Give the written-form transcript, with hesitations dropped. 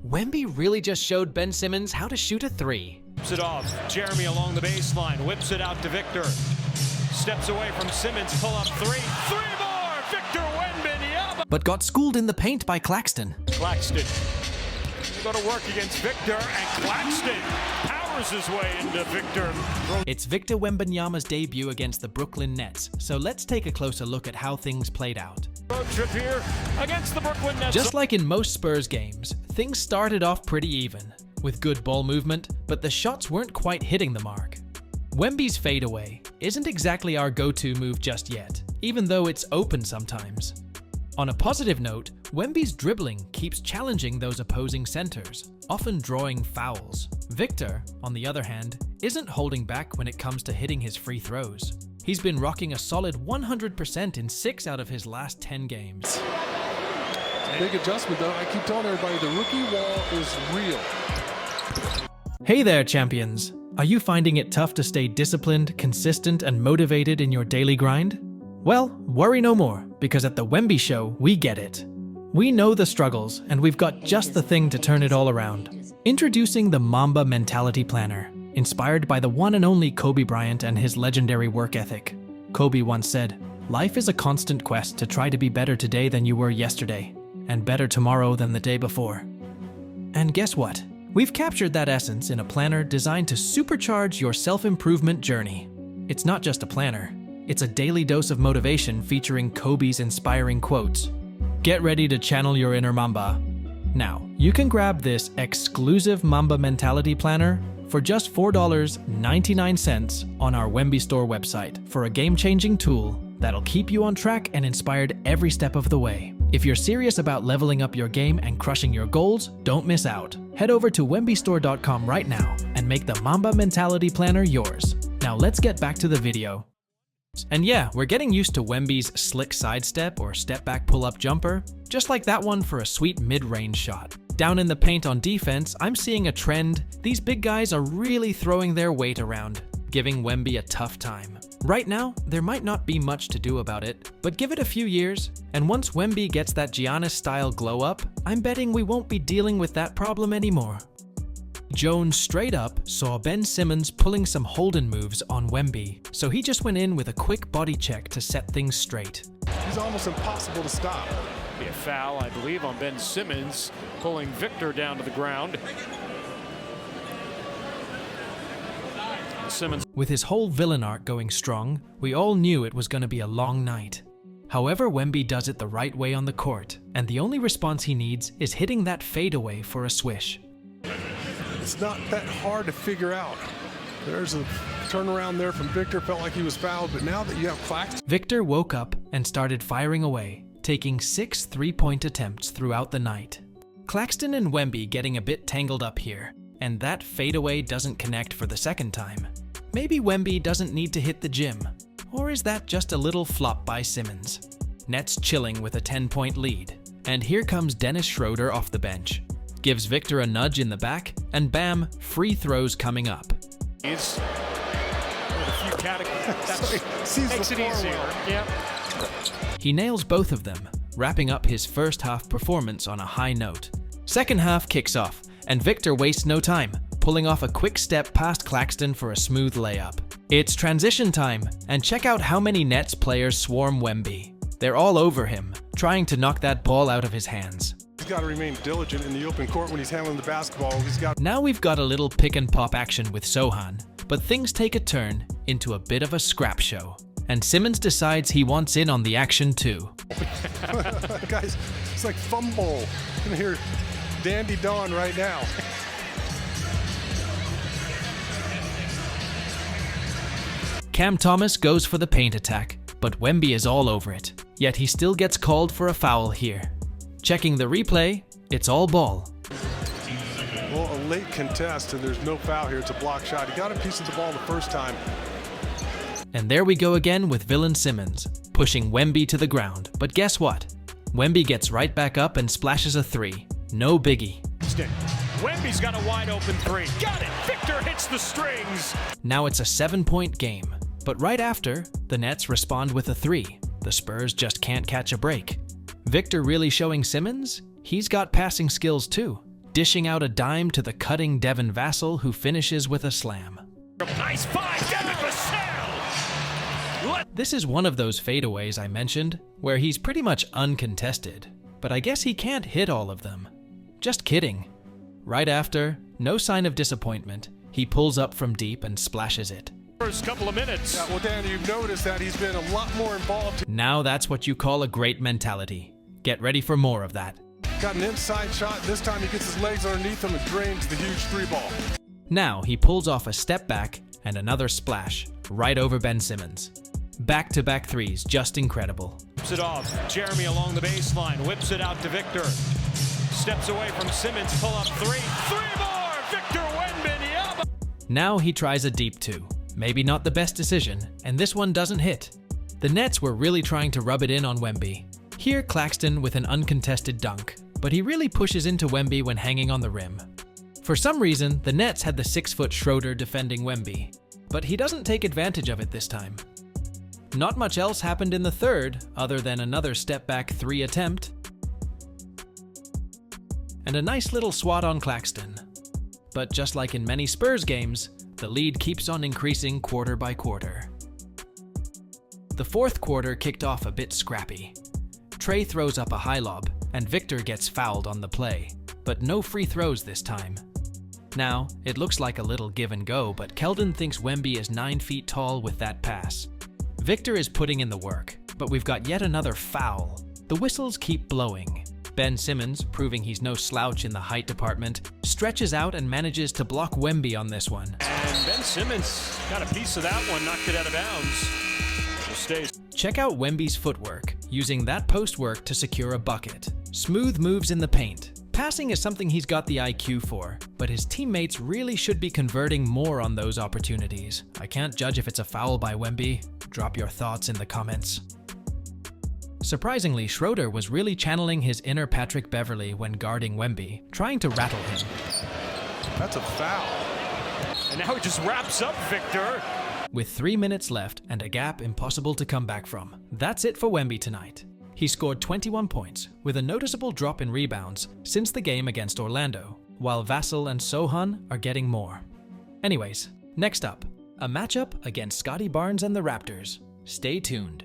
Wemby really just showed Ben Simmons how to shoot a three. Whips it off. Jeremy along the baseline. Whips it out to Victor. Steps away from Simmons. Pull up three. Three more! Victor Wembanyama! But got schooled in the paint by Claxton. Claxton. Go to work against Victor, and Claxton powers his way into Victor. It's Victor Wembanyama's debut against the Brooklyn Nets, so let's take a closer look at how things played out. Road trip here against the Brooklyn Nets. Just like in most Spurs games, things started off pretty even, with good ball movement, but the shots weren't quite hitting the mark. Wemby's fadeaway isn't exactly our go-to move just yet, even though it's open sometimes. On a positive note, Wemby's dribbling keeps challenging those opposing centers, often drawing fouls. Victor, on the other hand, isn't holding back when it comes to hitting his free throws. He's been rocking a solid 100% in 6 out of his last 10 games. Big adjustment though. I keep telling everybody the rookie wall is real. Hey there, champions! Are you finding it tough to stay disciplined, consistent, and motivated in your daily grind? Well, worry no more, because at the Wemby Show, we get it. We know the struggles, and we've got just the thing to turn it all around. Introducing the Mamba Mentality Planner, inspired by the one and only Kobe Bryant and his legendary work ethic. Kobe once said, "Life is a constant quest to try to be better today than you were yesterday, and better tomorrow than the day before." And guess what? We've captured that essence in a planner designed to supercharge your self-improvement journey. It's not just a planner. It's a daily dose of motivation featuring Kobe's inspiring quotes. Get ready to channel your inner Mamba. Now, you can grab this exclusive Mamba Mentality Planner for just $4.99 on our Wemby store website for a game-changing tool that'll keep you on track and inspired every step of the way. If you're serious about leveling up your game and crushing your goals, don't miss out. Head over to wembystore.com right now and make the Mamba Mentality Planner yours. Now let's get back to the video. And yeah, we're getting used to Wemby's slick sidestep or step-back pull-up jumper, just like that one for a sweet mid-range shot. Down in the paint on defense, I'm seeing a trend. These big guys are really throwing their weight around, giving Wemby a tough time. Right now, there might not be much to do about it, but give it a few years, and once Wemby gets that Giannis-style glow-up, I'm betting we won't be dealing with that problem anymore. Jones straight up saw Ben Simmons pulling some Holden moves on Wemby, so he just went in with a quick body check to set things straight. He's almost impossible to stop. Be a foul, I believe, on Ben Simmons, pulling Victor down to the ground. Simmons. With his whole villain arc going strong, we all knew it was going to be a long night. However, Wemby does it the right way on the court, and the only response he needs is hitting that fadeaway for a swish. It's not that hard to figure out. There's a turnaround there from Victor. Felt like he was fouled, but now that you have Claxton. Victor woke up and started firing away, taking 6 three-point attempts throughout the night. Claxton and Wemby getting a bit tangled up here, and that fadeaway doesn't connect for the second time. Maybe Wemby doesn't need to hit the gym, or is that just a little flop by Simmons? Nets chilling with a 10-point lead, and here comes Dennis Schroeder off the bench. Gives Victor a nudge in the back, and bam, free throws coming up. He's with a few categories. Makes it easier. Yep. He nails both of them, wrapping up his first half performance on a high note. Second half kicks off, and Victor wastes no time, pulling off a quick step past Claxton for a smooth layup. It's transition time, and check out how many Nets players swarm Wemby. They're all over him, trying to knock that ball out of his hands. He's got to remain diligent in the open court when he's handling the basketball. Now we've got a little pick and pop action with Sohan, but things take a turn into a bit of a scrap show. And Simmons decides he wants in on the action too. Guys, it's like fumble. You can hear Dandy Dawn right now. Cam Thomas goes for the paint attack, but Wemby is all over it. Yet he still gets called for a foul here. Checking the replay, it's all ball. Well, a late contest, and there's no foul here. It's a block shot. He got a piece of the ball the first time. And there we go again with villain Simmons, pushing Wemby to the ground. But guess what? Wemby gets right back up and splashes a three. No biggie. Wemby's got a wide open three. Got it! Victor hits the strings! Now it's a 7-point game. But right after, the Nets respond with a three. The Spurs just can't catch a break. Victor really showing Simmons? He's got passing skills too. dishing out a dime to the cutting Devin Vassell, who finishes with a slam. Nice find, Devin Vassell! This is one of those fadeaways I mentioned, where he's pretty much uncontested, but I guess he can't hit all of them. Just kidding. Right after, no sign of disappointment, he pulls up from deep and splashes it. First couple of minutes. Yeah, well, Dan, you've noticed that he's been a lot more involved. Now that's what you call a great mentality. Get ready for more of that. Got an inside shot. This time he gets his legs underneath him and drains the huge three ball. Now he pulls off a step back and another splash right over Ben Simmons. Back-to-back threes, just incredible. Whips it off. Jeremy along the baseline. Whips it out to Victor. Steps away from Simmons. Pull up three. Three more! Victor Wembanyama! Now he tries a deep two. Maybe not the best decision, and this one doesn't hit. The Nets were really trying to rub it in on Wemby. Here Claxton with an uncontested dunk, but he really pushes into Wemby when hanging on the rim. For some reason, the Nets had the 6-foot Schroeder defending Wemby, but he doesn't take advantage of it this time. Not much else happened in the third, other than another step-back 3 attempt, and a nice little swat on Claxton. But just like in many Spurs games, the lead keeps on increasing quarter by quarter. The fourth quarter kicked off a bit scrappy. Trey throws up a high lob, and Victor gets fouled on the play, but no free throws this time. Now, it looks like a little give and go, but Keldon thinks Wemby is 9 feet tall with that pass. Victor is putting in the work, but we've got yet another foul. The whistles keep blowing. Ben Simmons, proving he's no slouch in the height department, stretches out and manages to block Wemby on this one. And Ben Simmons got a piece of that one, knocked it out of bounds. It stays. Check out Wemby's footwork, using that post work to secure a bucket. Smooth moves in the paint. Passing is something he's got the IQ for, but his teammates really should be converting more on those opportunities. I can't judge if it's a foul by Wemby. Drop your thoughts in the comments. Surprisingly, Schroeder was really channeling his inner Patrick Beverley when guarding Wemby, trying to rattle him. That's a foul. And now he just wraps up Victor. With 3 minutes left and a gap impossible to come back from. That's it for Wemby tonight. He scored 21 points, with a noticeable drop in rebounds since the game against Orlando, while Vassell and Sohan are getting more. Anyways, next up, a matchup against Scotty Barnes and the Raptors. Stay tuned.